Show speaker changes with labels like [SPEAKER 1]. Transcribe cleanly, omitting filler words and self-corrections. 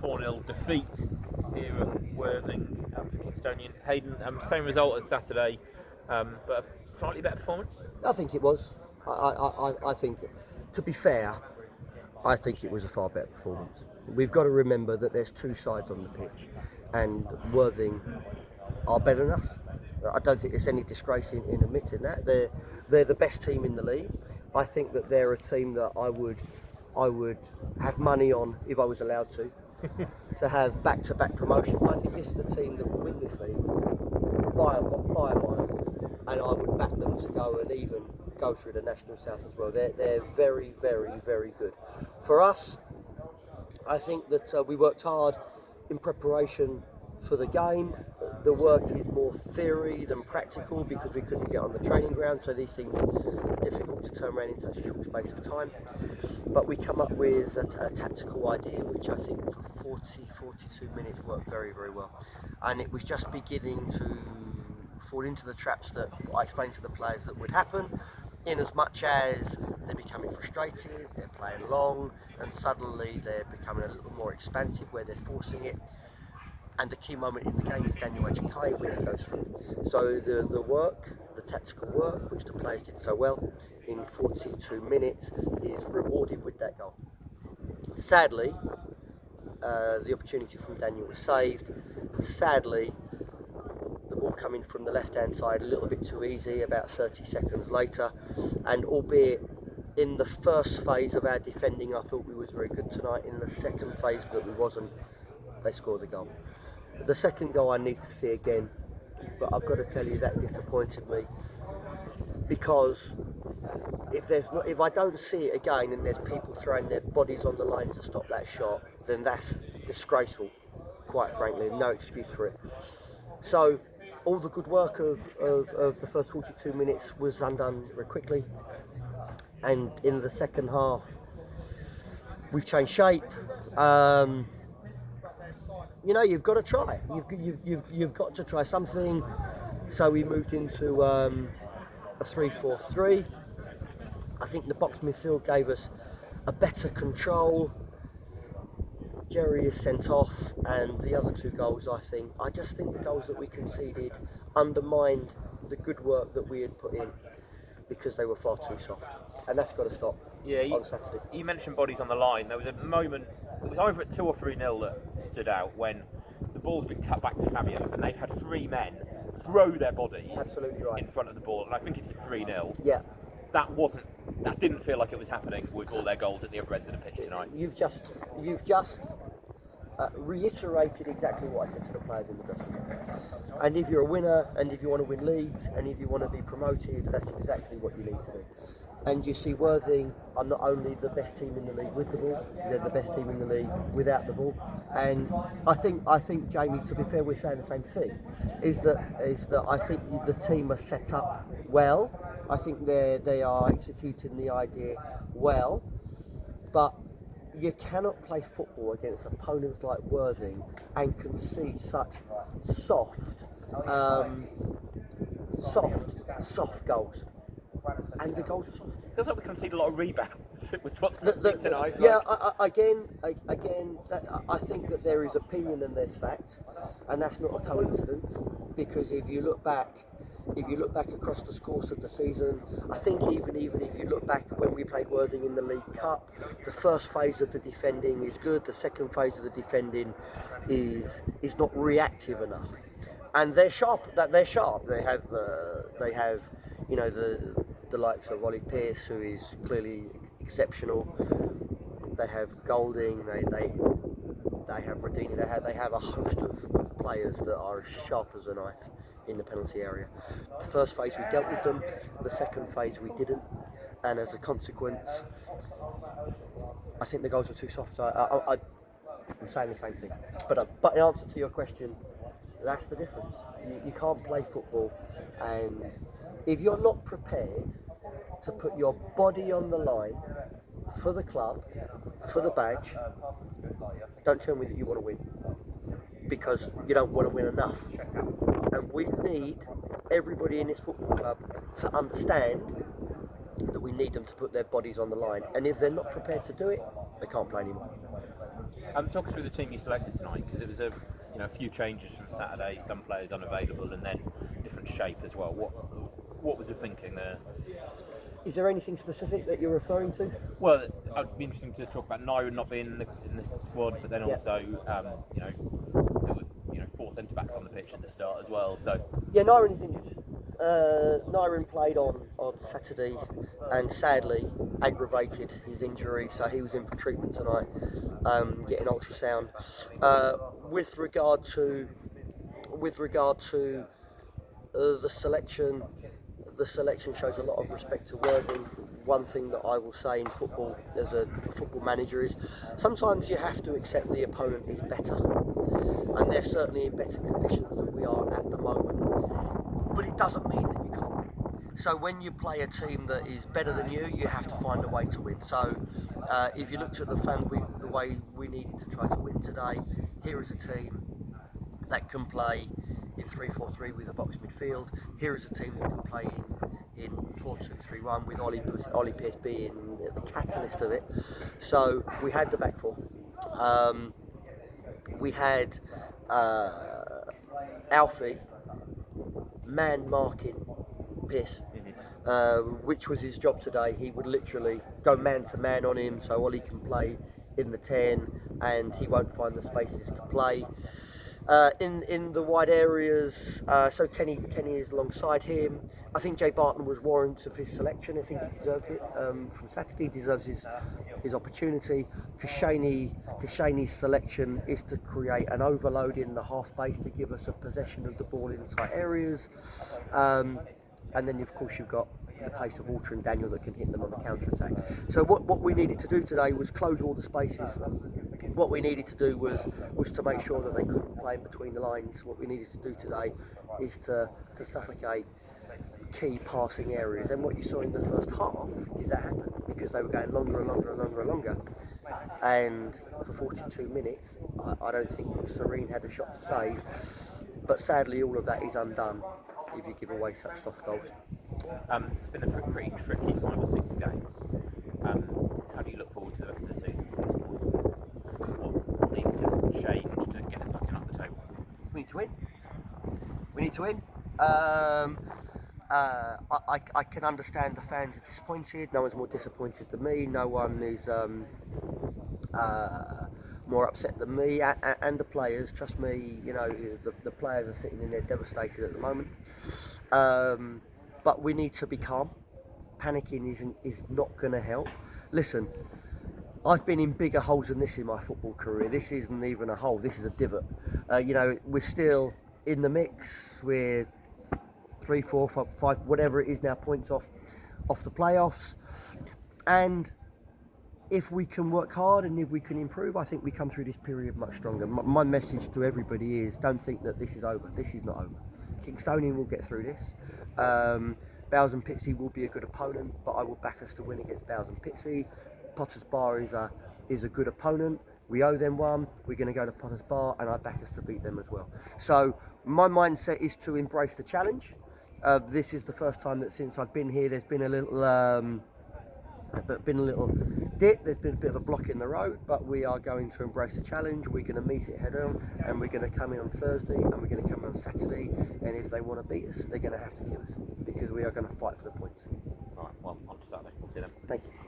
[SPEAKER 1] 4-0 defeat here at Worthing for Kingstonian. Hayden, same result as Saturday, but a slightly better performance?
[SPEAKER 2] I think it was. I think, to be fair, I think it was a far better performance. We've got to remember that there's two sides on the pitch, and Worthing are better than us. I don't think there's any disgrace in admitting that. They're the best team in the league. I think that they're a team that I would have money on if I was allowed to have back-to-back promotions. I think this is the team that will win this league by a mile, and I would back them to go and even go through the National South as well. They're very, very, very good. For us, I think that we worked hard in preparation for the game. The work is more theory than practical because we couldn't get on the training ground, so these things are difficult to turn around in such a short space of time. But we come up with a tactical idea which I think for 42 minutes worked very, very well. And it was just beginning to fall into the traps that I explained to the players that would happen, in as much as they're becoming frustrated, they're playing long, and suddenly they're becoming a little more expansive where they're forcing it. And the key moment in the game is Daniel Ajikai when he goes through. So the work, the tactical work, which the players did so well in 42 minutes, is rewarded with that goal. Sadly, the opportunity from Daniel was saved. Sadly, the ball coming from the left-hand side a little bit too easy about 30 seconds later, and albeit in the first phase of our defending I thought we was very good tonight, in the second phase that we wasn't, they scored the goal. The second goal I need to see again, but I've got to tell you that disappointed me, because if I don't see it again and there's people throwing their bodies on the line to stop that shot, then that's disgraceful, quite frankly, no excuse for it. So all the good work of the first 42 minutes was undone very quickly, and in the second half we've changed shape. You know, you've got to try. You've got to try something. So we moved into a 3-4-3. I think the box midfield gave us a better control. Jerry is sent off, and the other two goals, I just think the goals that we conceded undermined the good work that we had put in because they were far too soft, and that's got to stop. On Saturday.
[SPEAKER 1] You mentioned bodies on the line. There was a moment, it was either at 2 or 3-0 that stood out when the ball's been cut back to Fabian and they've had 3 men throw their bodies in front of the ball, and I think it's at 3-0.
[SPEAKER 2] Yeah.
[SPEAKER 1] That didn't feel like it was happening with all their goals at the other end of the pitch tonight.
[SPEAKER 2] You've just reiterated exactly what I said to the players in the dressing room. And if you're a winner, and if you want to win leagues, and if you want to be promoted, that's exactly what you need to do. And you see Worthing are not only the best team in the league with the ball, they're the best team in the league without the ball. And I think Jamie, to be fair, we're saying the same thing, is that I think the team are set up well. I think they are executing the idea well, but you cannot play football against opponents like Worthing and concede such soft goals. And the goals are soft.
[SPEAKER 1] It feels like we conceded a lot of rebounds. It was what tonight.
[SPEAKER 2] Yeah, again, I think that there is opinion and there's fact, and that's not a coincidence. Because if you look back across the course of the season, I think even if you look back when we played Worthing in the League Cup, the first phase of the defending is good. The second phase of the defending is not reactive enough, and they're sharp. They have you know the likes of Ollie Pearce, who is clearly exceptional. They have Golding. They have Radini. They have a host of players that are as sharp as a knife in the penalty area. The first phase we dealt with them. The second phase we didn't, and as a consequence, I think the goals were too soft. I'm saying the same thing. But in answer to your question, that's the difference. You can't play football, and if you're not prepared to put your body on the line for the club, for the badge, don't tell me that you want to win, because you don't want to win enough. And we need everybody in this football club to understand that we need them to put their bodies on the line. And if they're not prepared to do it, they can't play anymore.
[SPEAKER 1] Talk us through the team you selected tonight, because it was a few changes from Saturday, some players unavailable, and then different shape as well. What was the thinking there?
[SPEAKER 2] Is there anything specific that you're referring to?
[SPEAKER 1] Well, it'd be interesting to talk about Naira not being in the squad, but then also there were 4 centre backs on the pitch at the start as well. So
[SPEAKER 2] yeah, Nyren is injured. Nyren played on Saturday and sadly aggravated his injury, so he was in for treatment tonight, getting ultrasound. With regard to the selection shows a lot of respect to Worthing. One thing that I will say in football as a football manager is sometimes you have to accept the opponent is better, and they're certainly in better conditions than we are at the moment, but it doesn't mean that you can't. So when you play a team that is better than you have to find a way to win. So if you looked at the way we needed to try to win today, here is a team that can play in 3-4-3 with a box midfield. Here is a team that can play in 4-2-3-1 with Ollie Pearce being the catalyst of it. So we had the back four. We had Alfie man marking Pearce, which was his job today. He would literally go man to man on him, so Ollie can play in the 10 and he won't find the spaces to play. In the wide areas, so Kenny is alongside him. I think Jay Barton was warranted of his selection. I think he deserved it from Saturday. He deserves his opportunity. Koscielny's selection is to create an overload in the half space to give us a possession of the ball in tight areas. And then of course you've got the pace of Walter and Daniel that can hit them on the counter attack. So what we needed to do today was close all the spaces. What we needed to do was to make sure that they couldn't play in between the lines. What we needed to do today is to suffocate key passing areas, and what you saw in the first half is that happened because they were going longer and longer and longer and longer, and for 42 minutes I don't think Serene had a shot to save, but sadly all of that is undone if you give away such soft goals.
[SPEAKER 1] It's been a pretty tricky 5 or 6 games. How do you look forward to the rest of the season from this point? What needs to change to get us looking up the table?
[SPEAKER 2] We need to win. I can understand the fans are disappointed. No one's more disappointed than me. No one is more upset than me. And the players, trust me, the players are sitting in there devastated at the moment. But we need to be calm. Panicking is not going to help. Listen, I've been in bigger holes than this in my football career. This isn't even a hole. This is a divot. We're still in the mix. We're 3, 4, 5, whatever it is now, points off the playoffs. And if we can work hard and if we can improve, I think we come through this period much stronger. My message to everybody is, don't think that this is over. This is not over. Kingstonian will get through this. Bowes and Pitsea will be a good opponent, but I will back us to win against Bowes and Pitsea. Potters Bar is a good opponent. We owe them one. We're going to go to Potters Bar, and I back us to beat them as well. So my mindset is to embrace the challenge. This is the first time that since I've been here, there's been a little dip. There's been a bit of a block in the road, but we are going to embrace the challenge. We're going to meet it head on, and we're going to come in on Thursday, and we're going to come in on Saturday. And if they want to beat us, they're going to have to kill us because we are going to fight for the points.
[SPEAKER 1] All right. Well, on to Saturday. We'll see them.
[SPEAKER 2] Thank you.